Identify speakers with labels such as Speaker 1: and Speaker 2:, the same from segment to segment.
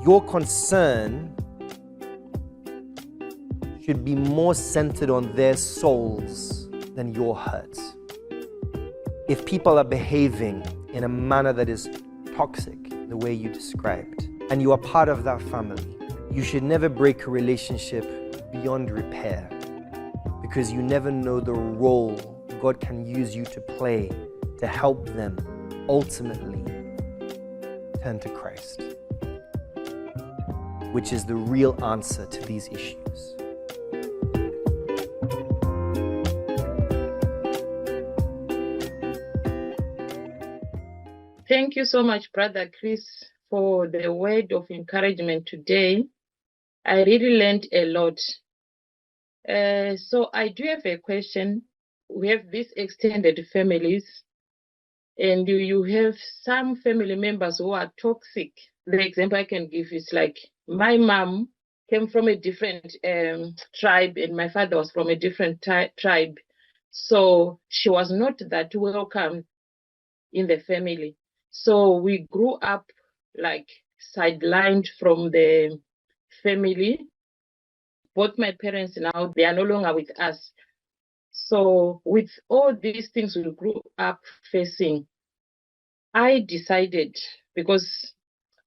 Speaker 1: Your concern should be more centered on their souls than your hurt. If people are behaving in a manner that is toxic, the way you described, and you are part of that family, you should never break a relationship beyond repair, because you never know the role God can use you to play to help them ultimately turn to Christ, which is the real answer to these issues.
Speaker 2: Thank you so much, Brother Chris, for the word of encouragement today. I really learned a lot. So I do have a question. We have these extended families, and you have some family members who are toxic. The example I can give is like my mom came from a different tribe, and my father was from a different tribe. So she was not that welcome in the family. So we grew up like sidelined from the family. Both my parents now, they are no longer with us. So with all these things we grew up facing, I decided, because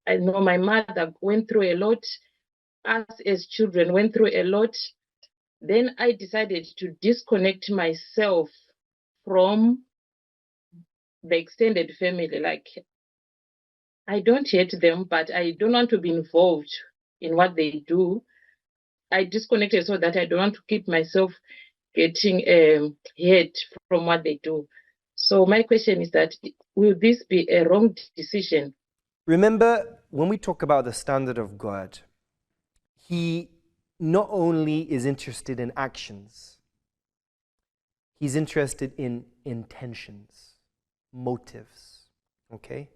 Speaker 2: I know my mother went through a lot, us as children went through a lot, then I decided to disconnect myself from the extended family. Like, I don't hate them, but I don't want to be involved in what they do. I disconnected so that I don't want to keep myself getting hate from what they do. So my question is that, will this be a wrong decision?
Speaker 1: Remember, when we talk about the standard of God, He not only is interested in actions, He's interested in intentions, motives, okay?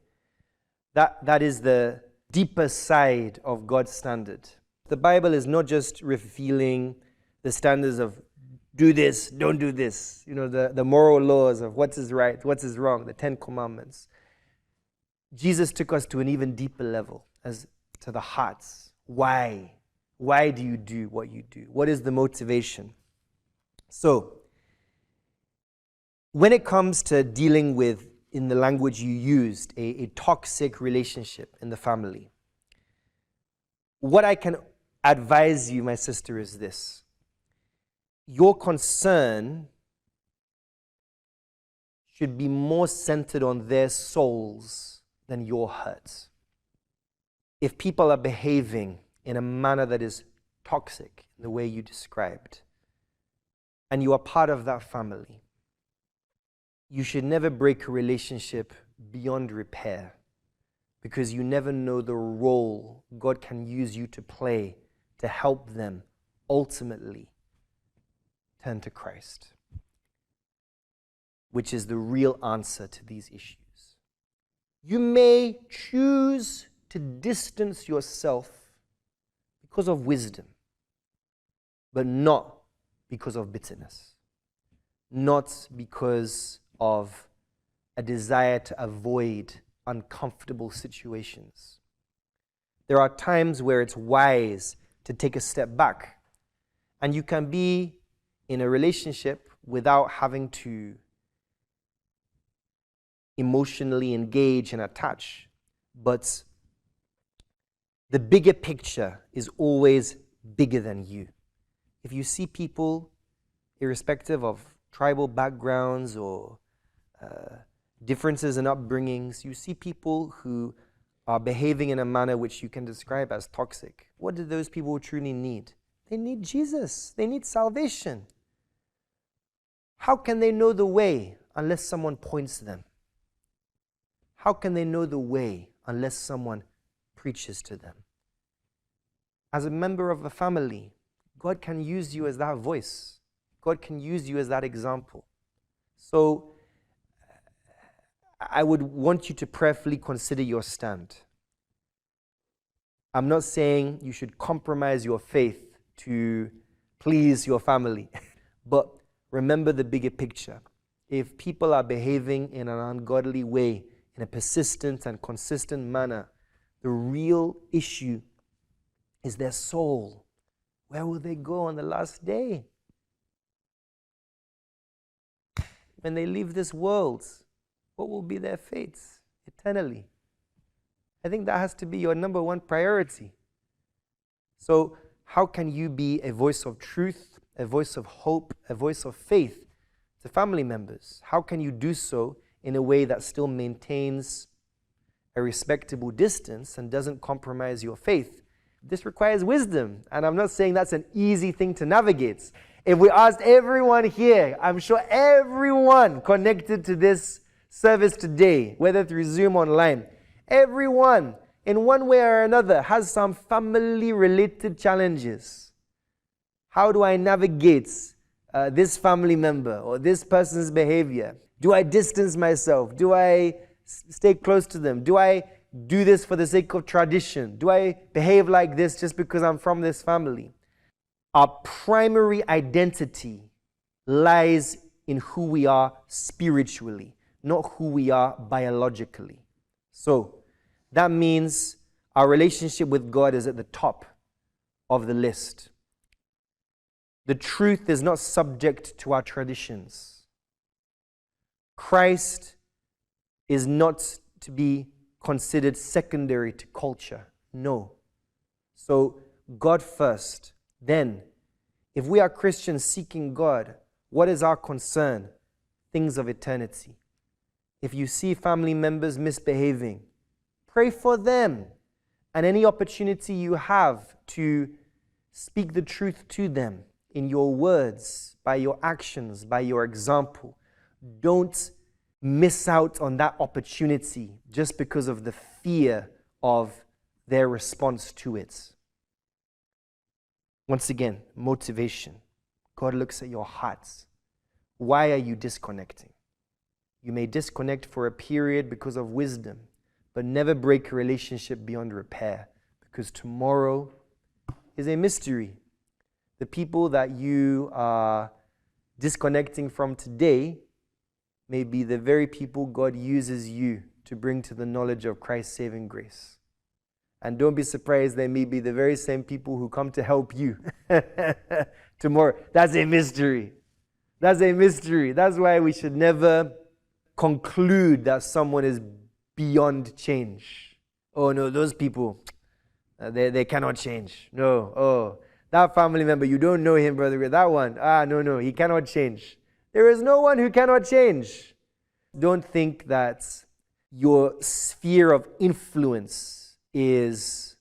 Speaker 1: That is the deeper side of God's standard. The Bible is not just revealing the standards of do this, don't do this, the moral laws of what is right, what is wrong, the 10 Commandments. Jesus took us to an even deeper level, as to the hearts. Why? Why do you do what you do? What is the motivation? So, when it comes to dealing with, in the language you used, a toxic relationship in the family, what I can advise you, my sister, is this. Your concern should be more centered on their souls than your hurts. If people are behaving in a manner that is toxic, the way you described, and you are part of that family, you should never break a relationship beyond repair, because you never know the role God can use you to play to help them ultimately turn to Christ, which is the real answer to these issues. You may choose to distance yourself because of wisdom, but not because of bitterness, not because of a desire to avoid uncomfortable situations. There are times where it's wise to take a step back, and you can be in a relationship without having to emotionally engage and attach. But the bigger picture is always bigger than you. If you see people, irrespective of tribal backgrounds or differences in upbringings, you see people who are behaving in a manner which you can describe as toxic. What do those people truly need? They need Jesus. They need salvation. How can they know the way unless someone points them? How can they know the way unless someone preaches to them? As a member of a family, God can use you as that voice. God can use you as that example. So I would want you to prayerfully consider your stand. I'm not saying you should compromise your faith to please your family, but remember the bigger picture. If people are behaving in an ungodly way, in a persistent and consistent manner, the real issue is their soul. Where will they go on the last day? When they leave this world, what will be their fates eternally? I think that has to be your number one priority. So how can you be a voice of truth, a voice of hope, a voice of faith to family members? How can you do so in a way that still maintains a respectable distance and doesn't compromise your faith? This requires wisdom, and I'm not saying that's an easy thing to navigate. If we asked everyone here, I'm sure everyone connected to this service today, whether through Zoom or online, everyone in one way or another has some family-related challenges. How do I navigate this family member or this person's behavior? Do I distance myself? Do I stay close to them? Do I do this for the sake of tradition? Do I behave like this just because I'm from this family? Our primary identity lies in who we are spiritually, not who we are biologically. So that means our relationship with God is at the top of the list. The truth is not subject to our traditions. Christ is not to be considered secondary to culture. No. So God first. Then, if we are Christians seeking God, what is our concern? Things of eternity. If you see family members misbehaving, pray for them. And any opportunity you have to speak the truth to them in your words, by your actions, by your example, don't miss out on that opportunity just because of the fear of their response to it. Once again, motivation. God looks at your hearts. Why are you disconnecting? You may disconnect for a period because of wisdom, but never break a relationship beyond repair, because tomorrow is a mystery. The people that you are disconnecting from today may be the very people God uses you to bring to the knowledge of Christ's saving grace. And don't be surprised, they may be the very same people who come to help you tomorrow. That's a mystery. That's a mystery. That's why we should never conclude that someone is beyond change. Oh no, those people, they cannot change. No, oh, that family member, you don't know him, brother. That one, no, he cannot change. There is no one who cannot change. Don't think that your sphere of influence is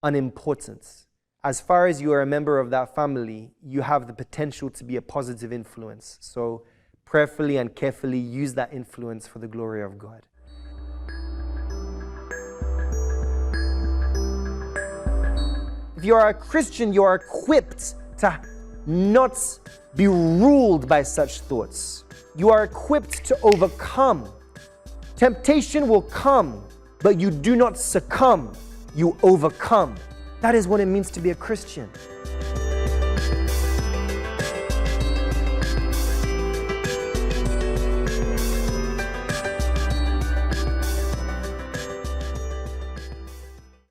Speaker 1: unimportant. As far as you are a member of that family, you have the potential to be a positive influence. So prayerfully and carefully use that influence for the glory of God. If you are a Christian, you are equipped to not be ruled by such thoughts. You are equipped to overcome. Temptation will come, but you do not succumb, you overcome. That is what it means to be a Christian.